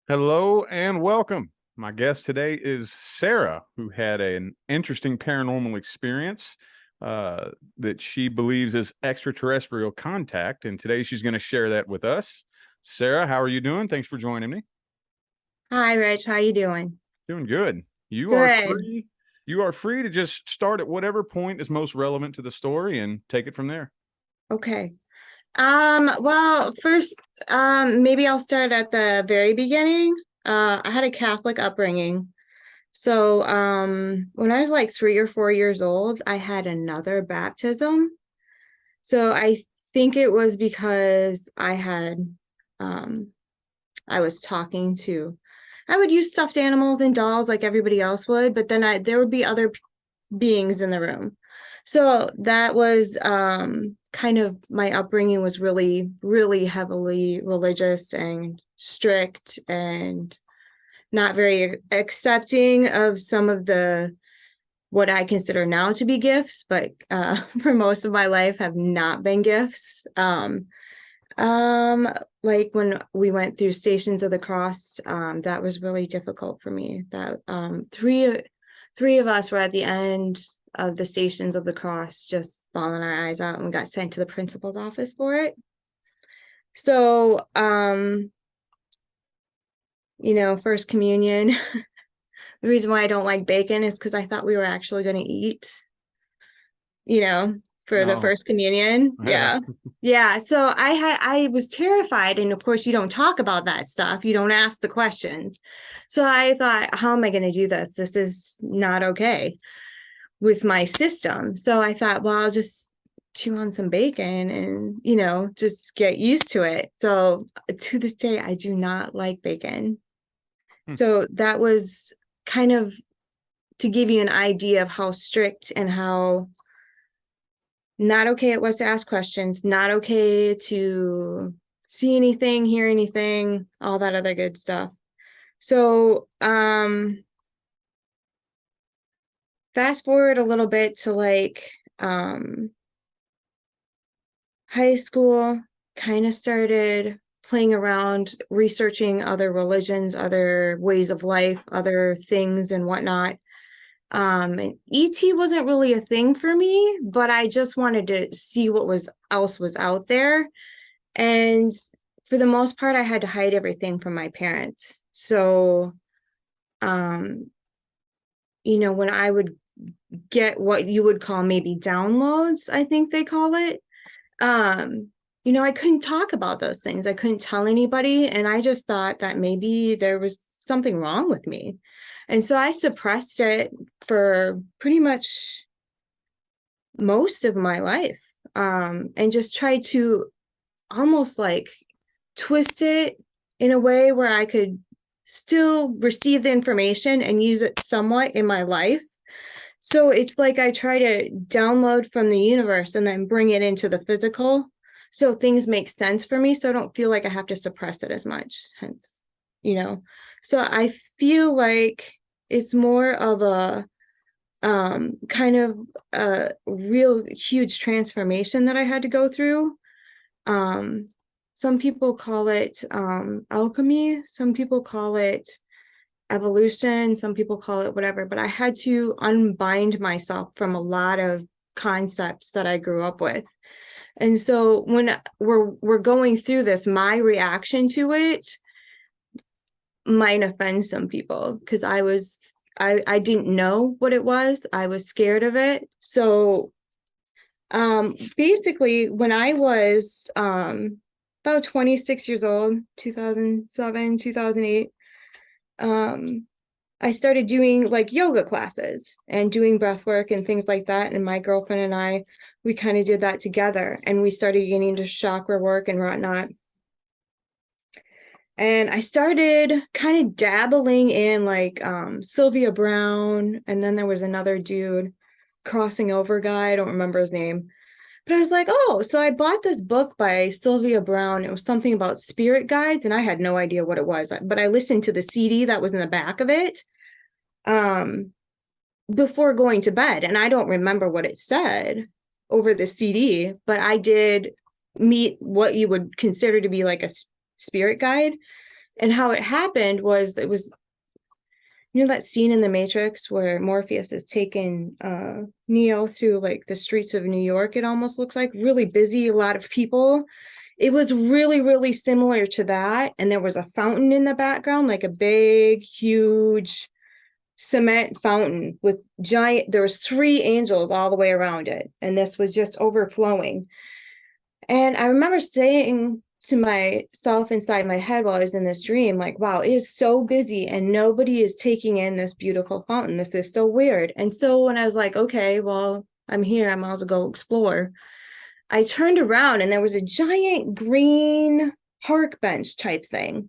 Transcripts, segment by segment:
Hello and welcome. My guest today is Sara, who had an interesting paranormal experience that she believes is extraterrestrial contact. And today she's going to share that with us. Sara, how are you doing? Thanks for joining me. Hi, Rich. How you doing? Doing good. You are Good. free. You are free to just start at whatever point is most relevant to the story and take it from there. Okay. Well, first, maybe I'll start at the very beginning. I had a Catholic upbringing. So, when I was like 3 or 4 years old, I had another baptism. So I think it was because um, I was talking to, I would use stuffed animals and dolls like everybody else would, but then there would be other beings in the room. So that was kind of my upbringing was really heavily religious and strict and not very accepting of some of the what I consider now to be gifts, but for most of my life have not been gifts. Um, like when we went through Stations of the Cross, that was really difficult for me. That three of us were at the end of the Stations of the Cross, just bawling our eyes out, and we got sent to the principal's office for it. So, First Communion. The reason why I don't like bacon is because I thought we were actually going to eat, you know, for the No. first communion. Yeah. Yeah. Yeah. So I was terrified. And of course, you don't talk about that stuff. You don't ask the questions. So I thought, how am I going to do this? This is not okay with my system. So I thought, well, I'll just chew on some bacon and, just get used to it. So to this day, I do not like bacon. Hmm. So that was kind of to give you an idea of how strict and how not okay it was to ask questions, not okay to see anything, hear anything, all that other good stuff. So, fast forward a little bit to high school, kind of started playing around, researching other religions, other ways of life, other things and whatnot. And ET wasn't really a thing for me, but I just wanted to see what was out there. And for the most part, I had to hide everything from my parents. So, um, when I would get what you would call maybe downloads, I think they call it, I couldn't talk about those things. I couldn't tell anybody. And I just thought that maybe there was something wrong with me. And so I suppressed it for pretty much most of my life, and just tried to almost like twist it in a way where I could still receive the information and use it somewhat in my life. So it's like I try to download from the universe and then bring it into the physical. So things make sense for me. So I don't feel like I have to suppress it as much. Hence, you know. So I feel like it's more of a kind of a real huge transformation that I had to go through. Um, some people call it alchemy, some people call it evolution, some people call it whatever, but I had to unbind myself from a lot of concepts that I grew up with. And so when we're going through this, my reaction to it might offend some people because I didn't know what it was. I was scared of it. So basically when I was about 26 years old, 2007, 2008, I started doing like yoga classes and doing breath work and things like that. And my girlfriend and I, we kind of did that together, and we started getting into chakra work and whatnot. And I started kind of dabbling in like Sylvia Brown, and then there was another dude, crossing over guy, I don't remember his name. But I was like, oh, so I bought this book by Sylvia Brown. It was something about spirit guides, and I had no idea what it was. But I listened to the CD that was in the back of it um, before going to bed. And I don't remember what it said over the CD, but I did meet what you would consider to be like a spirit guide. And how it happened was, it was, you know, that scene in the Matrix where Morpheus is taking Neo through like the streets of New York, it almost looks like really busy, a lot of people. It was really, really similar to that. And there was a fountain in the background, like a big, huge cement fountain with giant, there was 3 angels all the way around it. And this was just overflowing. And I remember saying to myself inside my head while I was in this dream, like, wow, it is so busy and nobody is taking in this beautiful fountain. This is so weird. And so when I was like, okay, well, I'm here, I might as well go explore, I turned around and there was a giant green park bench type thing.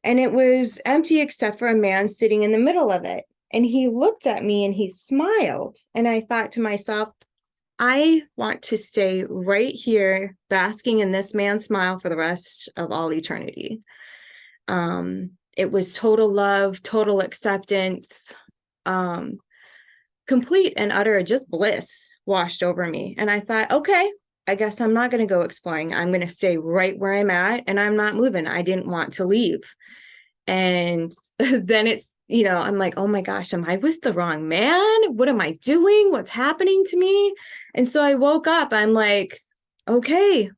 And it was empty except for a man sitting in the middle of it. And he looked at me and he smiled. And I thought to myself, I want to stay right here basking in this man's smile for the rest of all eternity. It was total love, total acceptance, complete and utter just bliss washed over me. And I thought, okay, I guess I'm not going to go exploring. I'm going to stay right where I'm at and I'm not moving. I didn't want to leave. And then it's, you know, I'm like, oh my gosh, am I with the wrong man? What am I doing? What's happening to me? And so I woke up, I'm like, okay,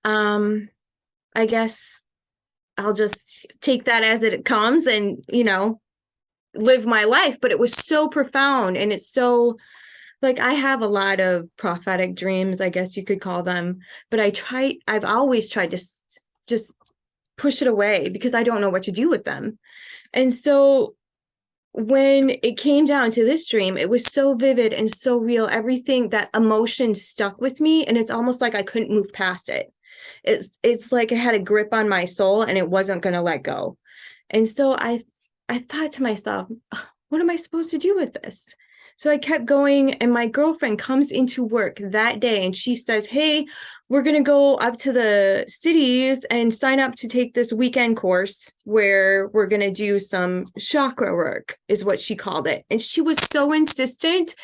I guess I'll just take that as it comes and, you know, live my life. But it was so profound. And it's so, like, I have a lot of prophetic dreams, I guess you could call them, but I've always tried to just push it away because I don't know what to do with them. And so when it came down to this dream, it was so vivid and so real. Everything, that emotion stuck with me, and it's almost like I couldn't move past it. It's like it had a grip on my soul and it wasn't going to let go. And so I thought to myself, what am I supposed to do with this? So I kept going, and my girlfriend comes into work that day and she says, hey, we're going to go up to the cities and sign up to take this weekend course where we're going to do some chakra work, is what she called it. And she was so insistent.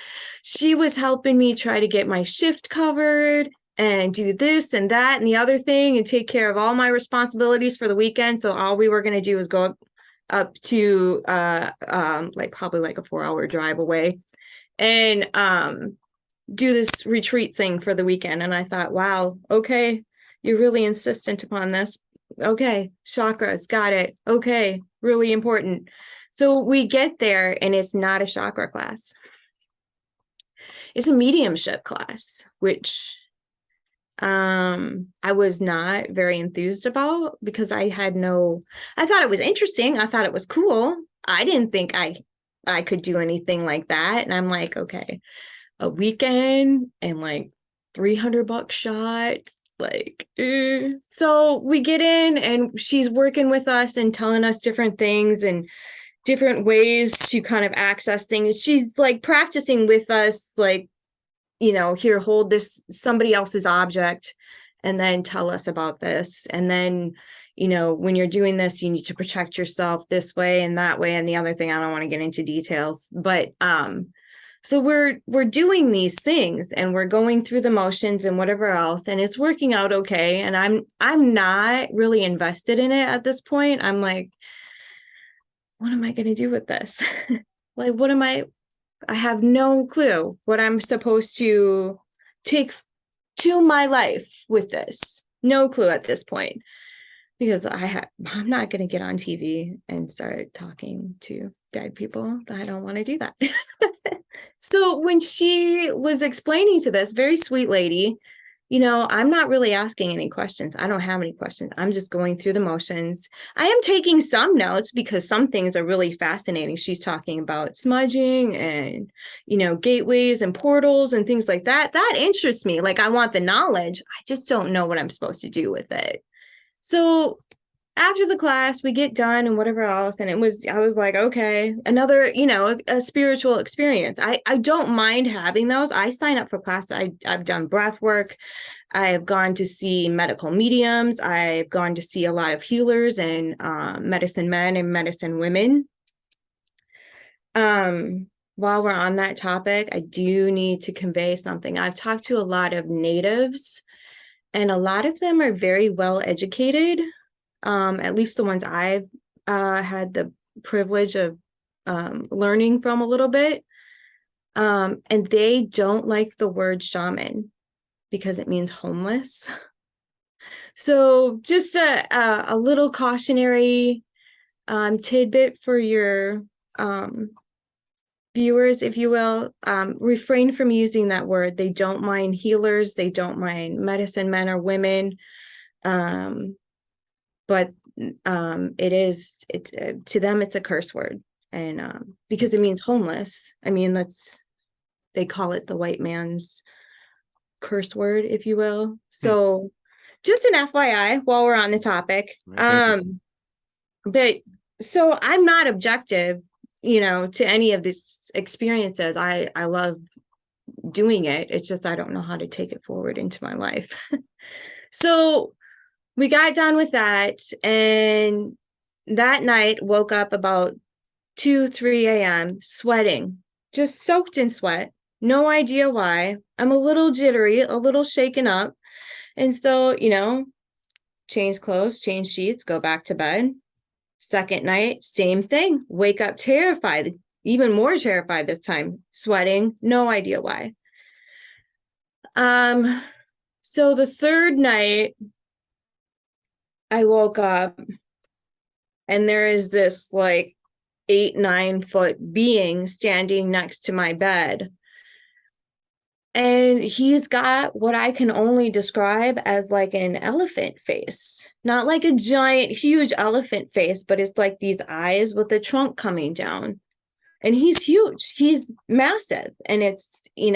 She was helping me try to get my shift covered and do this and that and the other thing and take care of all my responsibilities for the weekend. So all we were going to do was go up to like probably like a 4-hour drive away and do this retreat thing for the weekend. And I thought, wow, okay, you're really insistent upon this. Okay, chakras, got it. Okay, really important. So we get there and it's not a chakra class. It's a mediumship class, which I was not very enthused about because I thought it was interesting. I thought it was cool. I didn't think I could do anything like that. And I'm like, okay, a weekend and like $300 shots, like, So we get in and she's working with us and telling us different things and different ways to kind of access things. She's like practicing with us, like, you know, here, hold this, somebody else's object, and then tell us about this. And then, you know, when you're doing this, you need to protect yourself this way and that way. And the other thing, I don't want to get into details, but so we're doing these things and we're going through the motions and whatever else, and it's working out okay. And I'm not really invested in it at this point. I'm like, what am I going to do with this? Like, I have no clue what I'm supposed to take to my life with this. No clue at this point, because I'm not going to get on TV and start talking to dead people. I don't want to do that. So when she was explaining to this very sweet lady, you know, I'm not really asking any questions. I don't have any questions. I'm just going through the motions. I am taking some notes because some things are really fascinating. She's talking about smudging and, you know, gateways and portals and things like that. That interests me. Like, I want the knowledge. I just don't know what I'm supposed to do with it. So after the class, we get done and whatever else. And I was like, okay, another, you know, a spiritual experience. I don't mind having those. I sign up for class. I've done breath work. I've gone to see medical mediums. I've gone to see a lot of healers and medicine men and medicine women. While we're on that topic, I do need to convey something. I've talked to a lot of natives And a lot of them are very well educated, at least the ones I've had the privilege of learning from a little bit. And they don't like the word shaman because it means homeless. So just a little cautionary tidbit for your viewers, if you will. Refrain from using that word. They don't mind healers. They don't mind medicine men or women. But to them, it's a curse word. And because it means homeless. I mean, they call it the white man's curse word, if you will. So just an FYI while we're on the topic. But so I'm not objective, to any of these experiences. I love doing it. It's just I don't know how to take it forward into my life. So we got done with that, and that night woke up about 2-3 a.m. sweating, just soaked in sweat. No idea why. I'm a little jittery, a little shaken up. And so, change clothes, change sheets, go back to bed. Second night, same thing. Wake up terrified, even more terrified this time, sweating, no idea why. So the third night, I woke up and there is this 8-9 foot being standing next to my bed. And he's got what I can only describe as an elephant face, not like a giant, huge elephant face, but it's like these eyes with the trunk coming down. And he's huge. He's massive. And it's, it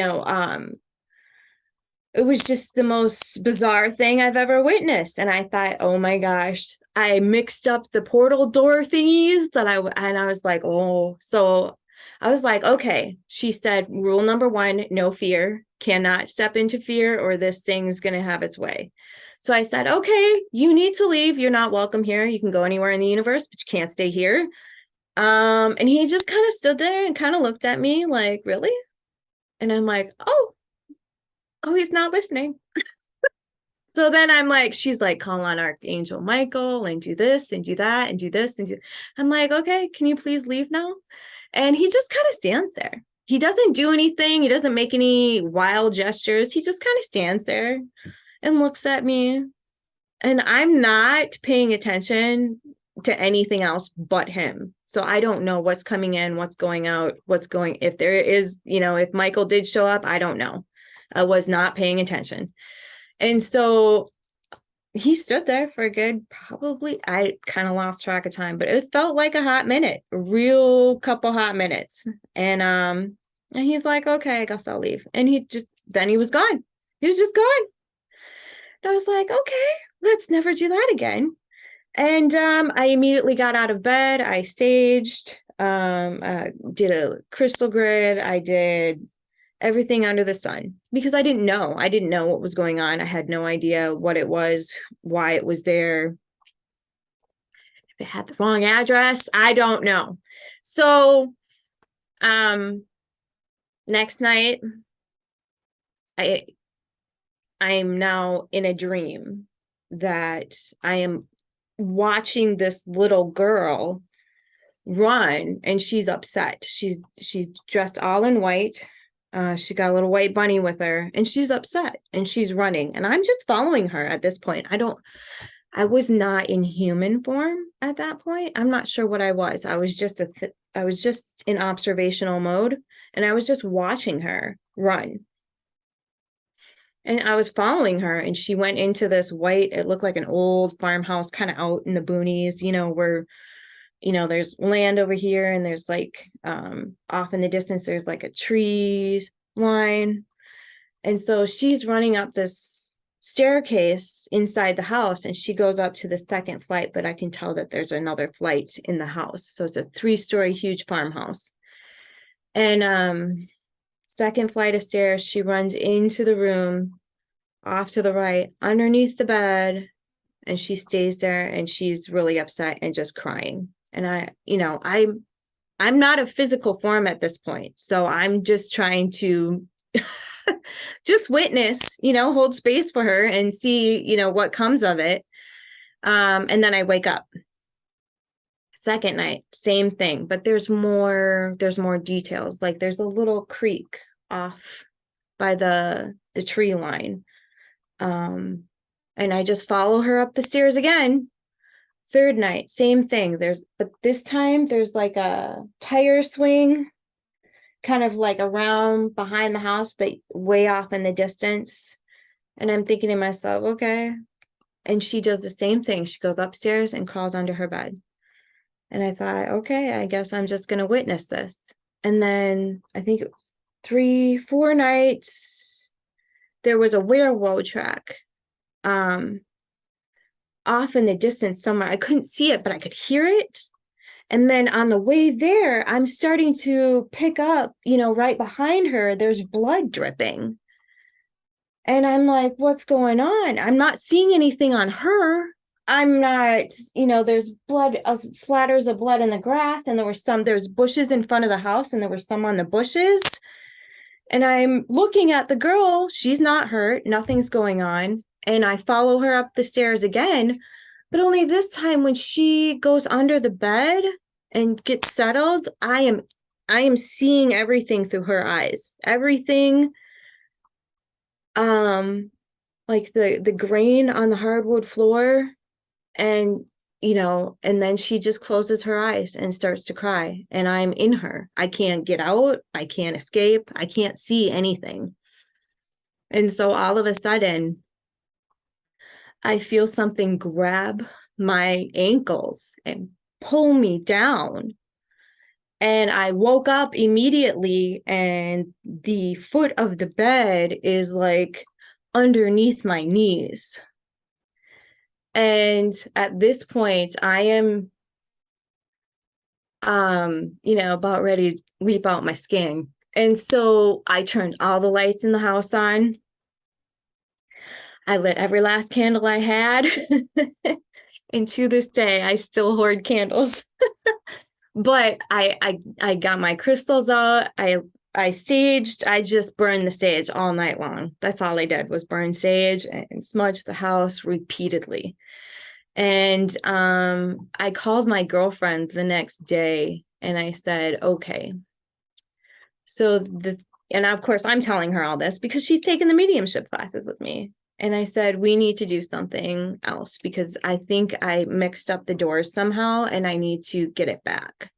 was just the most bizarre thing I've ever witnessed. And I thought, oh my gosh, I mixed up the portal door thingies and I was like, oh, so I was like, okay, she said, rule number 1, no fear, cannot step into fear or this thing's going to have its way. So I said, okay, you need to leave. You're not welcome here. You can go anywhere in the universe, but you can't stay here. And he just kind of stood there and kind of looked at me like, really? And I'm like, oh, he's not listening. So then I'm like, she's like, call on Archangel Michael and do this and do that and do this and do. I'm like, okay, can you please leave now? And he just kind of stands there. He doesn't do anything. He doesn't make any wild gestures. He just kind of stands there and looks at me. And I'm not paying attention to anything else but him. So I don't know what's coming in, what's going out, if there is, if Michael did show up, I don't know. I was not paying attention. And so he stood there for a good, probably, I kind of lost track of time, but it felt like a hot minute, a real couple hot minutes. And he's like, okay, I guess I'll leave. And then he was gone. He was just gone. And I was like, okay, let's never do that again. And I immediately got out of bed. I staged, did a crystal grid. I did everything under the sun because I didn't know what was going on. I had no idea what it was, why it was there. If it had the wrong address, I don't know. So, next night, I'm now in a dream that I am watching this little girl run, and she's upset. She's dressed all in white. She got a little white bunny with her, and she's upset, and she's running, and I'm just following her at this point. I was not in human form at that point. I'm not sure what I was. I was just in observational mode, and I was just watching her run. And I was following her, and she went into this white, it looked like an old farmhouse kind of out in the boonies, where there's land over here, and there's off in the distance, there's a tree line. And so she's running up this staircase inside the house, and she goes up to the second flight, but I can tell that there's another flight in the house. So it's a 3-story huge farmhouse. And second flight of stairs, she runs into the room off to the right, underneath the bed, and she stays there, and she's really upset and just crying. And I'm not a physical form at this point. So I'm just trying to just witness, hold space for her and see, what comes of it. And then I wake up. Second night, same thing, but there's more details. Like there's a little creek off by the tree line. And I just follow her up the stairs again. Third night, same thing. But this time there's like a tire swing kind of like around behind the house, that way off in the distance. And I'm thinking to myself, okay. And she does the same thing. She goes upstairs and crawls under her bed. And I thought, okay, I guess I'm just going to witness this. And then I think it was 3-4 nights, there was a werewolf track off in the distance somewhere. I couldn't see it, but I could hear it. And then on the way there, I'm starting to pick up, right behind her, there's blood dripping. And I'm like, what's going on? I'm not seeing anything on her. I'm not, there's blood, splatters of blood in the grass. And there's bushes in front of the house, and there were some on the bushes. And I'm looking at the girl. She's not hurt. Nothing's going on. And I follow her up the stairs again. But only this time, when she goes under the bed and gets settled, I am seeing everything through her eyes. Everything, like the grain on the hardwood floor, and and then she just closes her eyes and starts to cry, and I'm in her. I can't get out. I can't escape. I can't see anything. And so all of a sudden, I feel something grab my ankles and pull me down. And I woke up immediately, and the foot of the bed is like underneath my knees. And at this point, I am, about ready to leap out my skin. And so I turned all the lights in the house on. I lit every last candle I had. And to this day, I still hoard candles. But I got my crystals out. I saged. I just burned the sage all night long. That's all I did, was burn sage and smudge the house repeatedly. And I called my girlfriend the next day, and I said, okay. And of course I'm telling her all this because she's taken the mediumship classes with me. And I said, we need to do something else, because I think I mixed up the doors somehow, and I need to get it back.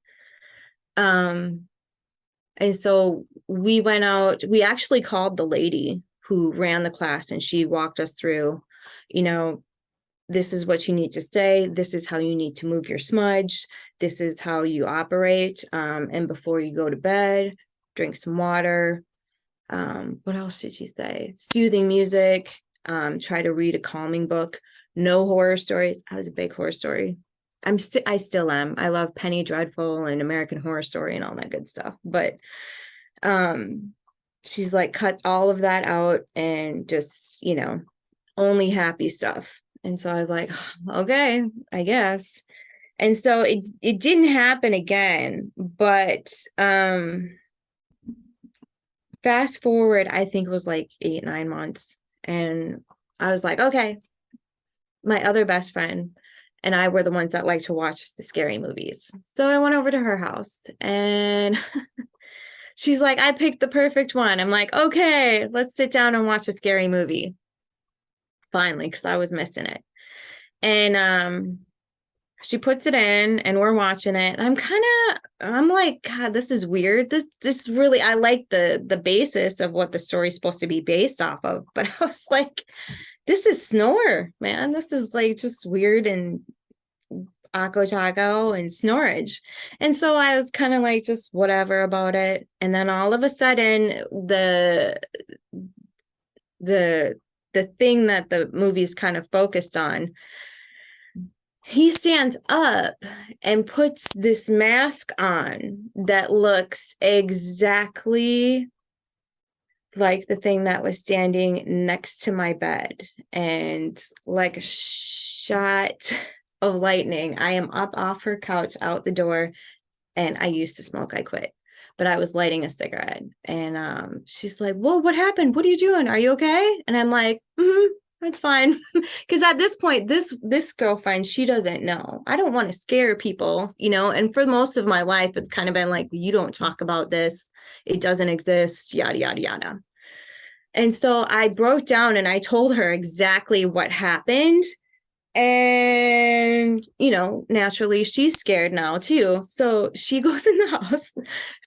And so we went out. We actually called the lady who ran the class, and she walked us through, this is what you need to say. This is how you need to move your smudge. This is how you operate. And before you go to bed, drink some water. What else did she say? Soothing music. Try to read a calming book. No horror stories. I was a big horror story. I still am. I love Penny Dreadful and American Horror Story and all that good stuff. But she's like, cut all of that out and just, only happy stuff. And so I was like, okay, I guess. And so it didn't happen again. But fast forward, I think it was like 8-9 months. And I was like, okay, my other best friend and I were the ones that like to watch the scary movies. So I went over to her house, and she's like, I picked the perfect one. I'm like, okay, let's sit down and watch a scary movie. Finally, because I was missing it. And she puts it in, and we're watching it. And I'm like, God, this is weird. This really, I like the basis of what the story's supposed to be based off of. But I was like, this is snore, man. This is like just weird and Akko Taco and snorage. And so I was kind of like, just whatever about it. And then all of a sudden, the thing that the movie's kind of focused on, he stands up and puts this mask on that looks exactly like the thing that was standing next to my bed. And like a shot of lightning, I am up off her couch, out the door. And I used to smoke. I quit. but I was lighting a cigarette. And she's like, "Well, what happened? What are you doing? Are you okay?" And I'm like, "It's fine." Because at this point, this girlfriend, she doesn't know. I don't want to scare people, you know. And for most of my life, it's kind of been like, "You don't talk about this. It doesn't exist." Yada yada yada. And so I broke down and I told her exactly what happened. And, you know, naturally she's scared now too. So she goes in the house,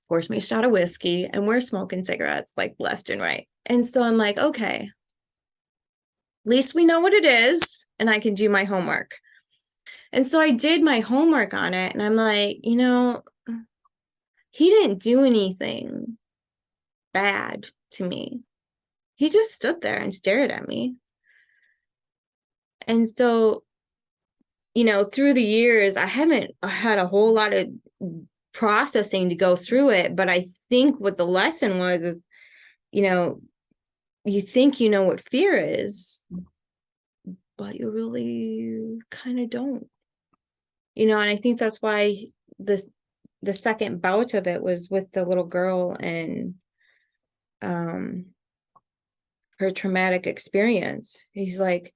pours me a shot of whiskey, and we're smoking cigarettes like left and right. And so I'm like, okay, at least we know what it is and I can do my homework. And so I did my homework on it. And I'm like, you know, he didn't do anything bad to me. He just stood there and stared at me. And so, you know, through the years, I haven't had a whole lot of processing to go through it. But I think what the lesson was is, you know, you think you know what fear is, but you really kind of don't. You know, and I think that's why this the second bout of it was with the little girl and um her traumatic experience. He's like,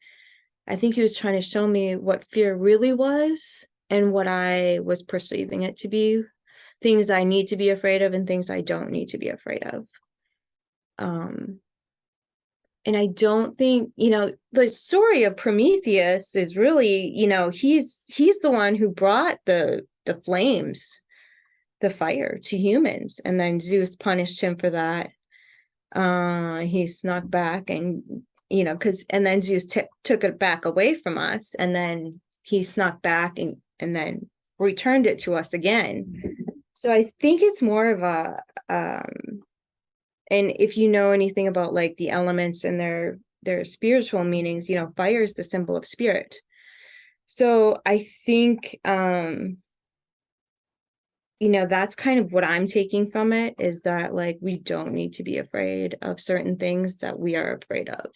I think he was trying to show me what fear really was and what I was perceiving it to be, things I need to be afraid of and things I don't need to be afraid of. Um, and I don't think, you know, the story of Prometheus is really, you know, he's the one who brought the flames, the fire to humans, and then Zeus punished him for that. He snuck back and, you know, and then Zeus took it back away from us, and then he snuck back and then returned it to us again. So I think it's more of a and if you know anything about like the elements and their spiritual meanings, you know, fire is the symbol of spirit. So I think you know, that's kind of what I'm taking from it, is that like we don't need to be afraid of certain things that we are afraid of.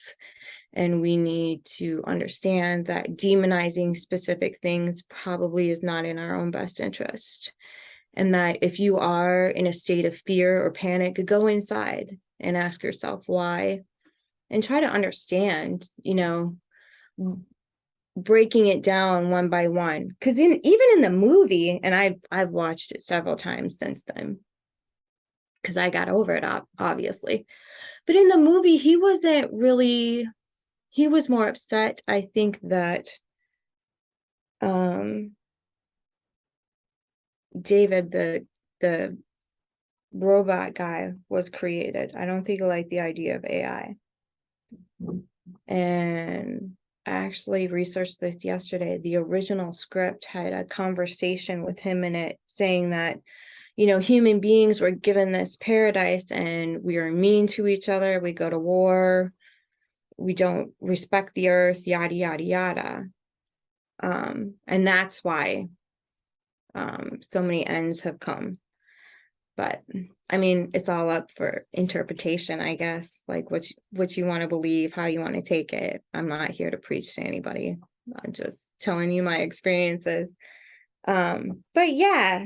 And we need to understand that demonizing specific things probably is not in our own best interest. And that if you are in a state of fear or panic, go inside and ask yourself why, and try to understand, you know, breaking it down one by one. Because even in the movie, and I've watched it several times since then, because I got over it, obviously. But in the movie, he wasn't really, he was more upset, I think, that David, the robot guy, was created. I don't think he liked the idea of AI. And I actually researched this yesterday. The original script had a conversation with him in it saying that, you know, human beings were given this paradise and we are mean to each other. We go to war. We don't respect the earth, yada, yada, yada. And that's why so many ends have come. But I mean, it's all up for interpretation, I guess, like what you want to believe, how you want to take it. I'm not here to preach to anybody. I'm just telling you my experiences. But yeah,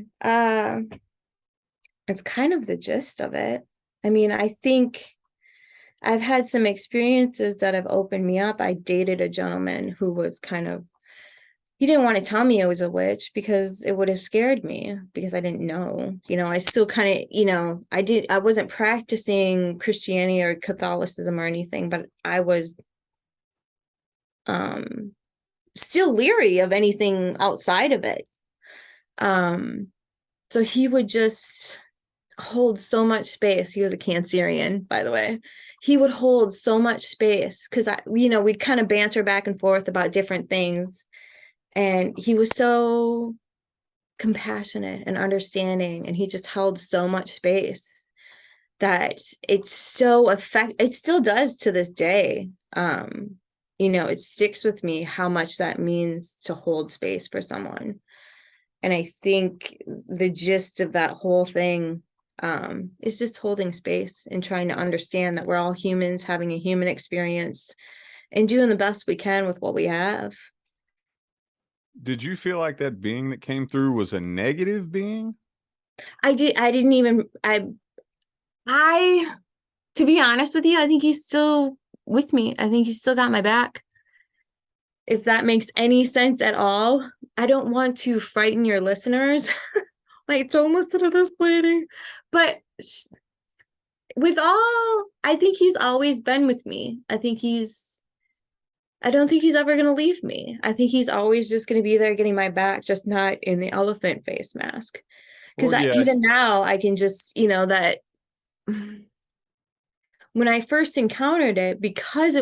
it's kind of the gist of it. I mean, I think I've had some experiences that have opened me up. I dated a gentleman who was kind of, he didn't want to tell me I was a witch because it would have scared me, because I didn't know. You know, I still kind of, you know, I wasn't practicing Christianity or Catholicism or anything, but I was still leery of anything outside of it. So he would just hold so much space. He was a Cancerian, by the way. He would hold so much space because you know, we'd kind of banter back and forth about different things. And he was so compassionate and understanding, and he just held so much space that it's so it still does to this day. You know, it sticks with me how much that means to hold space for someone. And I think the gist of that whole thing is just holding space and trying to understand that we're all humans having a human experience and doing the best we can with what we have. Did you feel like that being that came through was a negative being? I didn't even, I, to be honest with you, I think he's still with me. I think he's still got my back. If that makes any sense at all. I don't want to frighten your listeners. Like, don't listen to this lady. But with all, I think he's always been with me. I don't think he's ever going to leave me. I think he's always just going to be there getting my back, just not in the elephant face mask. Because Well, yeah, even now, I can just, that when I first encountered it, because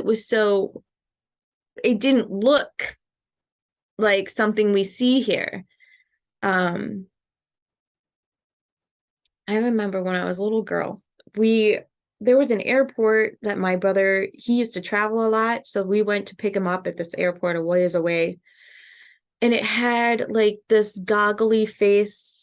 it didn't look like something we see here. I remember when I was a little girl, there was an airport that my brother, he used to travel a lot, so we went to pick him up at this airport a ways away, and it had like this goggly face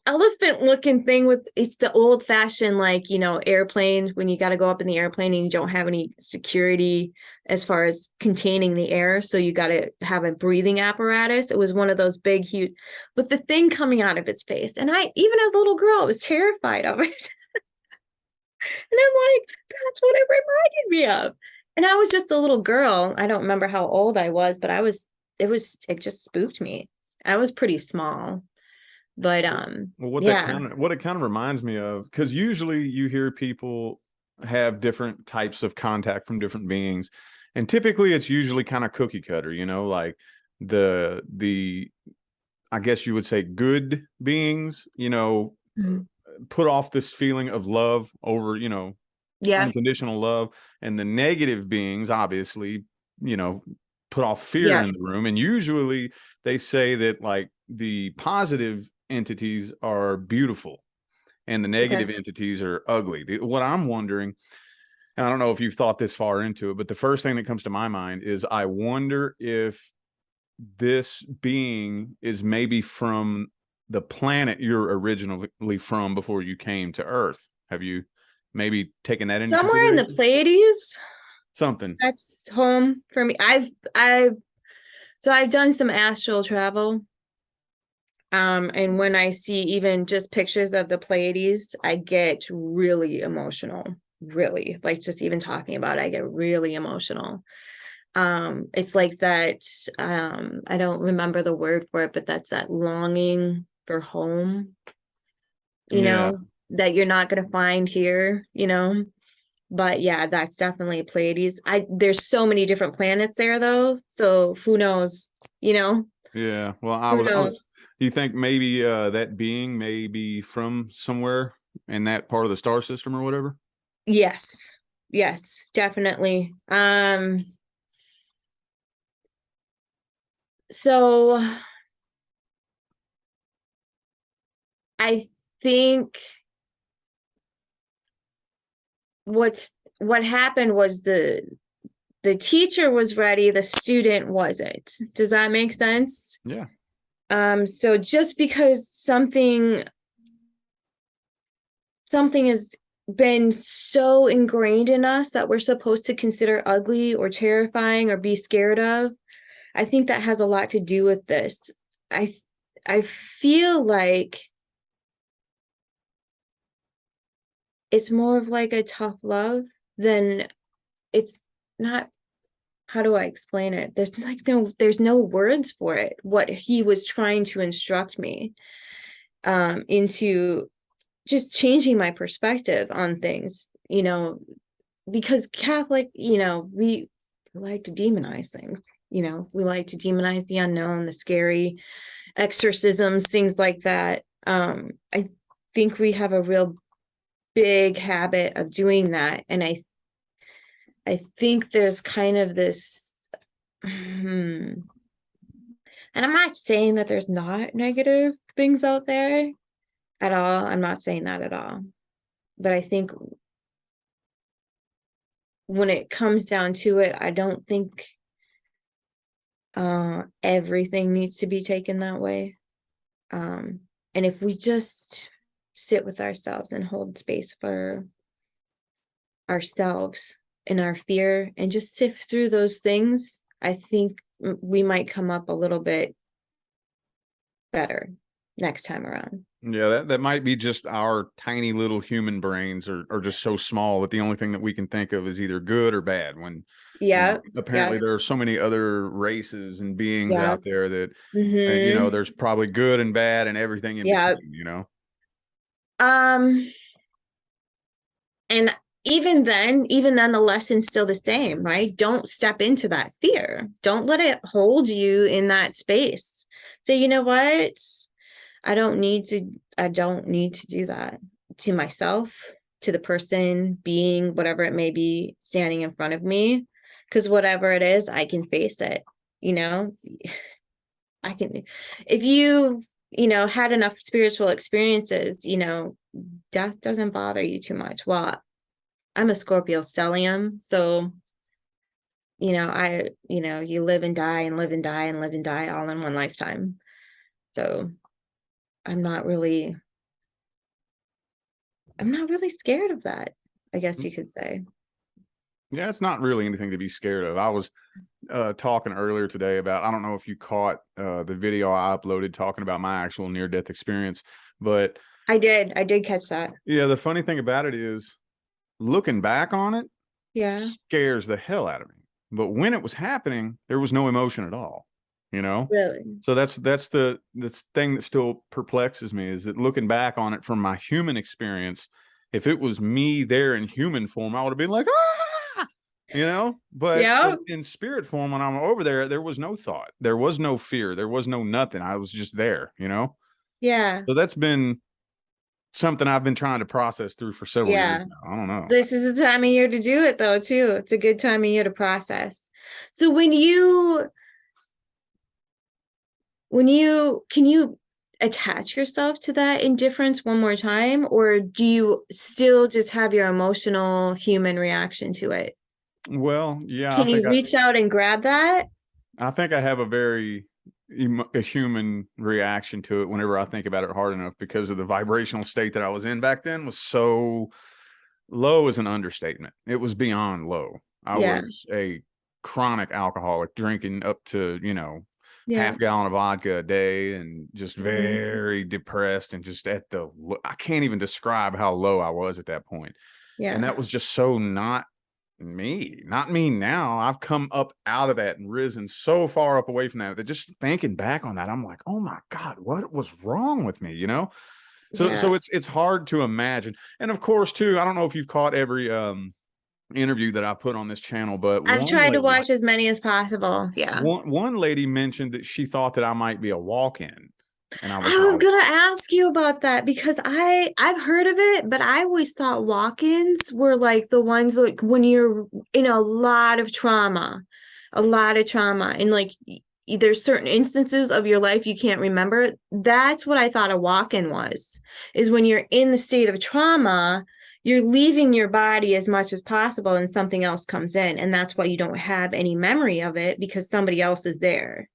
elephant looking thing with, it's the old fashioned, like, airplanes when you got to go up in the airplane and you don't have any security as far as containing the air, so you got to have a breathing apparatus. It was one of those big huge with the thing coming out of its face, and I, even as a little girl, I was terrified of it. And I'm like, that's what it reminded me of. And I was just a little girl. I don't remember how old I was, but it just spooked me. I was pretty small. But well, yeah. what it kind of reminds me of, because usually you hear people have different types of contact from different beings, and typically it's usually kind of cookie cutter, like the I guess you would say good beings, Mhm. put off this feeling of love over, Yeah. unconditional love, and the negative beings obviously, you know, put off fear Yeah. in the room. And usually they say that like the positive entities are beautiful and the Okay. negative entities are ugly. What I'm wondering, and I don't know if you've thought this far into it, but the first thing that comes to my mind is I wonder if this being is maybe from the planet you're originally from before you came to Earth. Have you maybe taken that into Somewhere in the consideration? Pleiades, Something. that's home for me. I've done some astral travel. And when I see even just pictures of the Pleiades, I get really emotional. Really, like just even talking about it, I get really emotional. It's like that, I don't remember the word for it, but that's that longing for home, you Yeah. know, that you're not gonna find here. But yeah, that's definitely Pleiades. There's so many different planets there though, so who knows, you know, Yeah. Well, who I was, knows. you think maybe that being may be from somewhere in that part of the star system or whatever? Yes, yes, definitely. So I think what happened was the teacher was ready, the student wasn't. Does that make sense? Yeah. So just because something has been so ingrained in us that we're supposed to consider ugly or terrifying or be scared of, I think that has a lot to do with this. I I feel like it's more of like a tough love than it's not. How do I explain it? There's no words for it. What he was trying to instruct me into just changing my perspective on things, because Catholic, we like to demonize things. We like to demonize the unknown, the scary, exorcisms, things like that. I think we have a real big habit of doing that, and I think there's kind of this. And I'm not saying that there's not negative things out there at all. I'm not saying that at all. But I think when it comes down to it, I don't think everything needs to be taken that way. And if we just sit with ourselves and hold space for ourselves and our fear and just sift through those things, I think we might come up a little bit better. next time around. Yeah, that might be just our tiny little human brains are just so small that the only thing that we can think of is either good or bad. When, Yeah, apparently yeah, there are so many other races and beings yeah. out there that, Mm-hmm. there's probably good and bad and everything in Yeah. between. Um, and even then the lesson's still the same, right? Don't step into that fear. Don't let it hold you in that space. Say, you know what? I don't need to do that to myself, to the person, being, whatever it may be standing in front of me. Because whatever it is, I can face it. You know, I can, if had enough spiritual experiences, death doesn't bother you too much. Well, I'm a Scorpio stellium, so you live and die and live and die and live and die all in one lifetime. So I'm not really I'm not really scared of that, I guess you could say. Yeah, it's not really anything to be scared of. I was talking earlier today about, I don't know if you caught the video I uploaded talking about my actual near death experience, but I did catch that. yeah, the funny thing about it is looking back on it Yeah. scares the hell out of me. But when it was happening, there was no emotion at all, you know? Really? So that's the thing that still perplexes me, is that looking back on it from my human experience, if it was me there in human form, I would have been like, ah, but Yeah. in spirit form, when I'm over there, there was no thought, there was no fear, there was no nothing. I was just there. Yeah. So that's been something I've been trying to process through for several years Yeah. now. I don't know. This is the time of year to do it though, too. It's a good time of year to process. So when you can you attach yourself to that indifference one more time, or do you still just have your emotional human reaction to it? Well, yeah, Can you reach out and grab that? I think I have a very a human reaction to it whenever I think about it hard enough, because of the vibrational state that I was in back then was so low is an understatement. It was beyond low. I Yeah. was a chronic alcoholic, drinking up to, Yeah. half gallon of vodka a day, and just Mhm. very depressed, and just I can't even describe how low I was at that point. And Yeah. that was just so not me now. I've come up out of that and risen so far up away from that just thinking back on that, I'm like, oh my God, what was wrong with me? So Yeah. it's hard to imagine. And of course, too, I don't know if you've caught every interview that I put on this channel, but I've tried to watch as many as possible. Yeah. one lady mentioned that she thought that I might be a walk-in. And I was I was like, gonna ask you about that because I've heard of it, but I always thought walk-ins were like the ones like when you're in a lot of trauma, and like there's certain instances of your life you can't remember. That's what I thought a walk-in was, is when you're in the state of trauma, you're leaving your body as much as possible, and something else comes in, and that's why you don't have any memory of it because somebody else is there.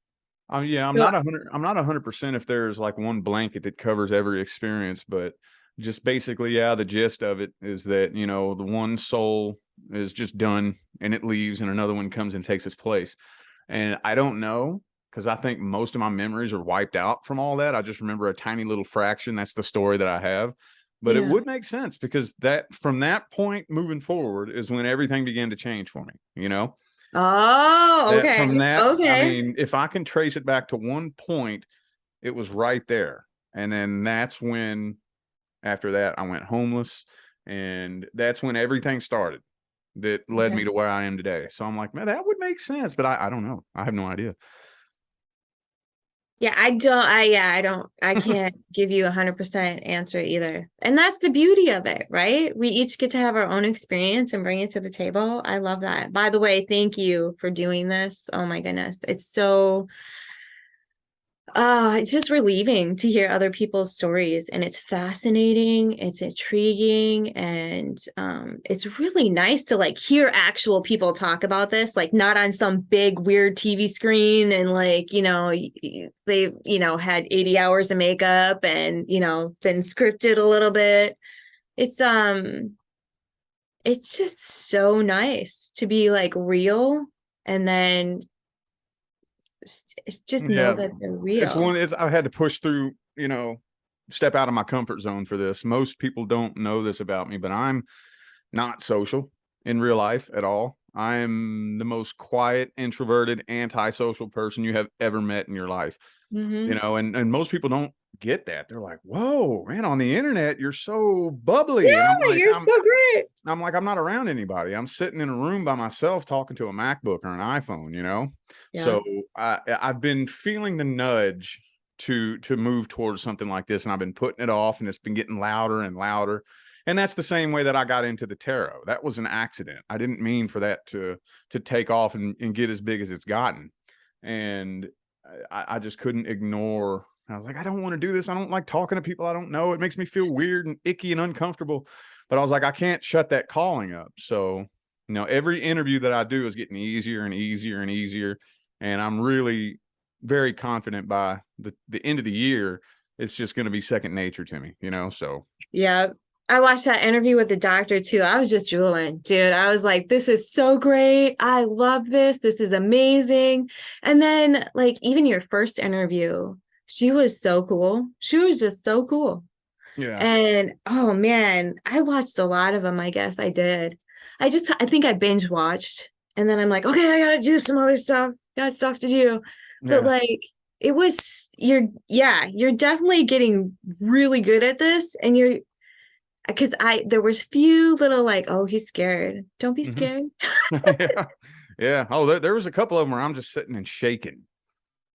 yeah, So, I'm not 100% if there's like one blanket that covers every experience, but just basically, yeah, the gist of it is that, the one soul is just done and it leaves, and another one comes and takes its place. And I don't know, because I think most of my memories are wiped out from all that. I just remember a tiny little fraction. That's the story that I have. But it yeah. would make sense, because that from that point moving forward is when everything began to change for me. Oh, That okay. from that, I Okay. mean, if I can trace it back to one point, it was right there. And then that's when, after that, I went homeless. And that's when everything started that led Okay. me to where I am today. So I'm like, man, that would make sense. But I don't know. I have no idea. Yeah, I can't give you 100% answer either. And that's the beauty of it, right? We each get to have our own experience and bring it to the table. I love that. By the way, thank you for doing this. Oh my goodness. It's just relieving to hear other people's stories, and it's fascinating, it's intriguing, and it's really nice to like hear actual people talk about this, like not on some big weird TV screen, and like, they, had 80 hours of makeup and, been scripted a little bit. It's it's just so nice to be like real, and then just know Yeah. that they're It's real. one is I've had to push through, step out of my comfort zone for this. Most people don't know this about me, but I'm not social in real life at all. I'm the most quiet, introverted, antisocial person you have ever met in your life. Mm-hmm. And most people don't get that. They're like, "Whoa, man, on the internet, you're so bubbly." And Yeah, you're so great. I'm not around anybody. I'm sitting in a room by myself talking to a MacBook or an iPhone. Yeah. So I've been feeling the nudge to move towards something like this, and I've been putting it off, and it's been getting louder and louder. And that's the same way that I got into the tarot. That was an accident. I didn't mean for that to take off and get as big as it's gotten. And I just couldn't ignore. I was like, I don't want to do this. I don't like talking to people I don't know. It makes me feel weird and icky and uncomfortable. But I was like, I can't shut that calling up. So, every interview that I do is getting easier and easier and easier. And I'm really very confident by the end of the year, it's just going to be second nature to me. So, Yeah. I watched that interview with the doctor too. I was just drooling, dude. I was like, this is so great. I love this. This is amazing. And then, like, even your first interview, she was so cool. She was just so cool. yeah. And oh man, I watched a lot of them. I guess I did. I think I binge watched. And then I'm like, okay, I gotta do some other stuff. Got stuff to do. But Yeah. like, you're definitely getting really good at this. And because there was few little like, oh, he's scared. Don't be Mhm. scared. Yeah. Yeah. Oh, there was a couple of them where I'm just sitting and shaking,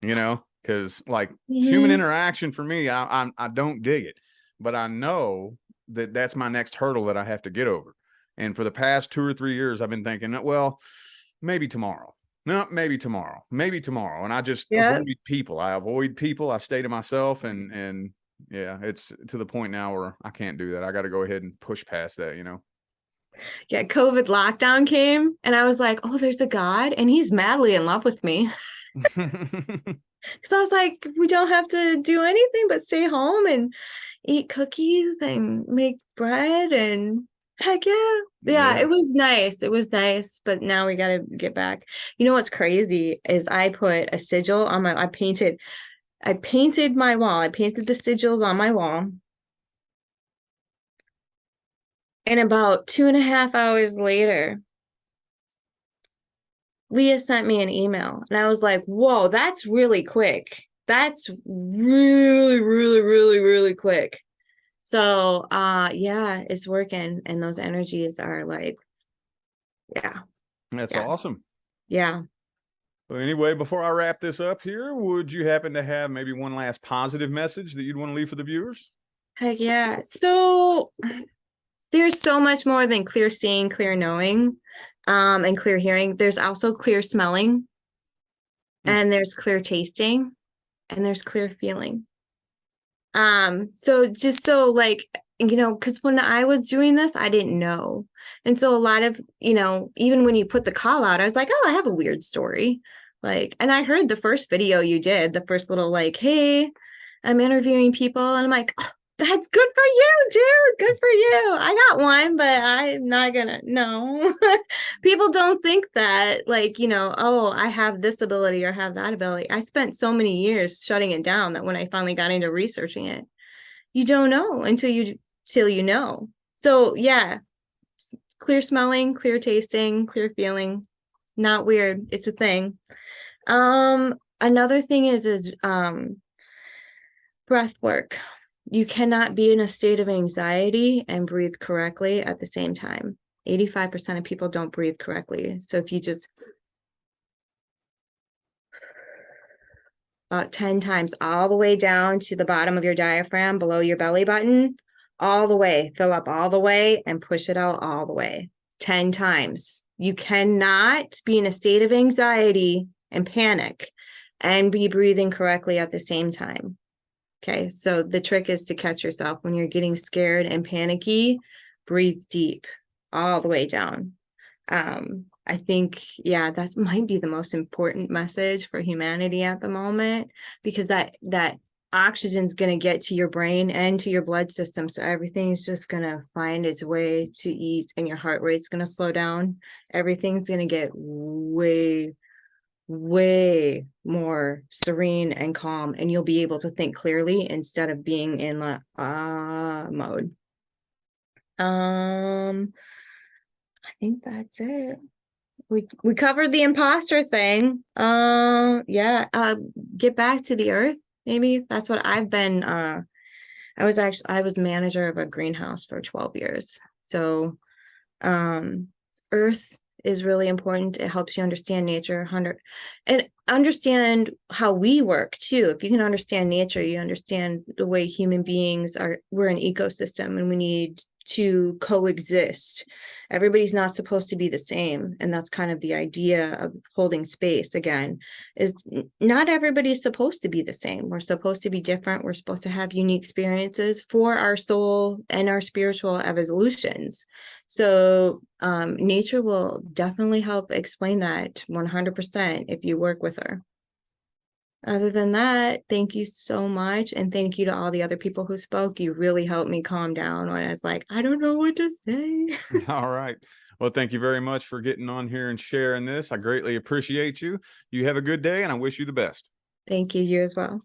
because like human Mhm. interaction for me, I don't dig it, but I know that that's my next hurdle that I have to get over. And for the past 2 or 3 years, I've been thinking, well, maybe tomorrow. No, maybe tomorrow. Maybe tomorrow. And I just Yeah. avoid people. I avoid people. I stay to myself, and yeah, it's to the point now where I can't do that. I got to go ahead and push past that. Yeah. COVID lockdown came and I was like, oh, there's a God and he's madly in love with me. Because I was like, we don't have to do anything but stay home and eat cookies and make bread and heck yeah. Yeah, Yeah. it was nice. It was nice, but now we gotta get back. You know what's crazy is I put a sigil on I painted my wall. I painted the sigils on my wall. And about 2.5 hours later, Leah sent me an email and I was like, whoa, that's really quick. That's really, really, really, really quick. So yeah, it's working. And those energies are like, yeah, That's yeah, awesome. yeah. Well, anyway, before I wrap this up here, would you happen to have maybe one last positive message that you'd want to leave for the viewers? Heck yeah. So there's so much more than clear seeing, clear knowing, and clear hearing. There's also clear smelling, Hmm. and there's clear tasting, and there's clear feeling. So just so like, because when I was doing this, I didn't know. And so a lot of, even when you put the call out, I was like, oh, I have a weird story. Like, and I heard the first video you did, the first little like, hey, I'm interviewing people. And I'm like, oh, that's good for you, dude. Good for you. I got one, but I'm not gonna, no. People don't think that, like, oh, I have this ability or have that ability. I spent so many years shutting it down that when I finally got into researching it, you don't know till you know. So yeah, clear smelling, clear tasting, clear feeling. Not weird. It's a thing. Another thing is breath work. You cannot be in a state of anxiety and breathe correctly at the same time. 85% of people don't breathe correctly. So if you just about 10 times all the way down to the bottom of your diaphragm below your belly button, all the way, fill up all the way and push it out all the way 10 times. You cannot be in a state of anxiety and panic and be breathing correctly at the same time. Okay, so the trick is to catch yourself when you're getting scared and panicky, breathe deep all the way down. I think, yeah, that might be the most important message for humanity at the moment, because that oxygen's going to get to your brain and to your blood system. So everything's just going to find its way to ease, and your heart rate's going to slow down. Everything's going to get way, way more serene and calm, and you'll be able to think clearly instead of being in the mode. I think that's it. We covered the imposter thing. Yeah. Get back to the earth. Maybe that's what I've been. I was manager of a greenhouse for 12 years. So, earth is really important. It helps you understand nature and understand how we work too. If you can understand nature, you understand the way human beings are. We're an ecosystem and we need to coexist. Everybody's not supposed to be the same, and that's kind of the idea of holding space again, is not everybody's supposed to be the same. We're supposed to be different. We're supposed to have unique experiences for our soul and our spiritual evolutions. So nature will definitely help explain that 100% if you work with her. Other than that, thank you so much. And thank you to all the other people who spoke. You really helped me calm down when I was like, I don't know what to say. All right. Well, thank you very much for getting on here and sharing this. I greatly appreciate you. You have a good day, and I wish you the best. Thank you, you as well.